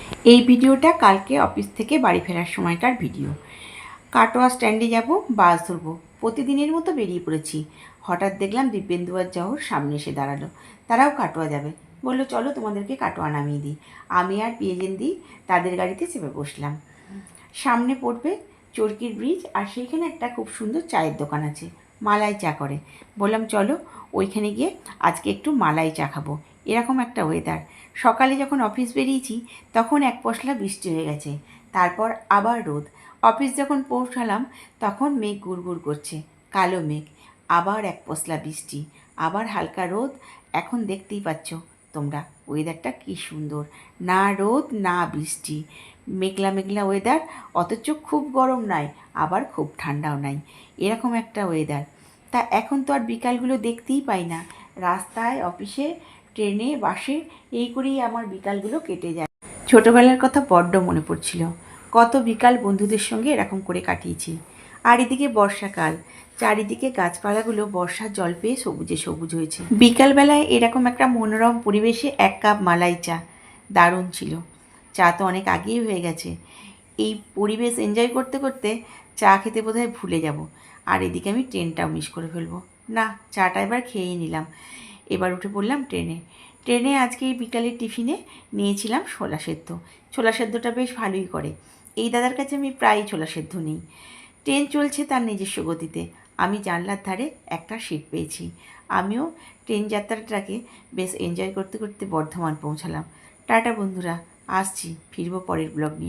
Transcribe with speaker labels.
Speaker 1: এই ভিডিওটা কালকে অফিস থেকে বাড়ি ফেরার সময়কার ভিডিও। কাটোয়া স্ট্যান্ডে যাব, বাস ধরবো। প্রতিদিনের মতো বেরিয়ে পড়েছি। হঠাৎ দেখলাম দিব্যেন্দু আর জহর সামনে এসে দাঁড়ালো। তারাও কাটোয়া যাবে। বললো চলো তোমাদেরকে কাটোয়া নামিয়ে দিই। আমি আর পিএজেন্দি তাদের গাড়িতে চেপে বসলাম। সামনে পড়বে চরকির ব্রিজ, আর সেইখানে একটা খুব সুন্দর চায়ের দোকান আছে, মালাই চা করে। বললাম চলো ওইখানে গিয়ে আজকে একটু মালাই চা খাবো। এরকম একটা ওয়েদার। সকালে যখন অফিস বেরিয়েছি তখন এক পশলা বৃষ্টি হয়ে গেছে, তারপর আবার রোদ। অফিস যখন পৌঁছালাম তখন মেঘ গুড়গুড় করছে, কালো মেঘ। আবার এক পশলা বৃষ্টি, আবার হালকা রোদ। এখন দেখতেই পাচ্ছ তোমরা ওয়েদারটা কী সুন্দর, না রোদ না বৃষ্টি, মেঘলা মেঘলা ওয়েদার। অথচ খুব গরম নাই, আবার খুব ঠান্ডাও নাই, এরকম একটা ওয়েদার। তা এখন তো আর বিকালগুলো দেখতেই পাই না। রাস্তায়, অফিসে, ট্রেনে, বাসে, এই করেই আমার বিকালগুলো কেটে যায়। ছোটোবেলার কথা বড্ড মনে পড়ছিল। কত বিকাল বন্ধুদের সঙ্গে এরকম করে কাটিয়েছি। আর এদিকে বর্ষাকাল, চারিদিকে গাছপালাগুলো বর্ষার জল পেয়ে সবুজে সবুজ হয়েছে। বিকালবেলায় এরকম একটা মনোরম পরিবেশে এক কাপ মালাই চা দারুণ ছিল। চা তো অনেক আগেই হয়ে গেছে। এই পরিবেশ এনজয় করতে করতে চা খেতে বোধহয় ভুলে যাব। আর এদিকে আমি ট্রেনটাও মিস করে ফেলবো। না, চাটা এবার খেয়েই নিলাম। এবার উঠে পড়লাম ট্রেনে। ট্রেনে আজকে এই বিকালের টিফিনে নিয়েছিলাম ছোলা সেদ্ধ। ছোলা সেদ্ধটা বেশ ভালোই করে। এই দাদার কাছে আমি প্রায়ই ছোলা সেদ্ধ নিই। ট্রেন চলছে তার নিজস্ব গতিতে। আমি জানলার ধারে একটা সিট পেয়েছি। আমিও ট্রেন যাত্রাটাকে বেশ এনজয় করতে করতে বর্ধমান পৌঁছালাম। টাটা বন্ধুরা, আসছি, ফিরবো পরের ব্লগ নিয়ে।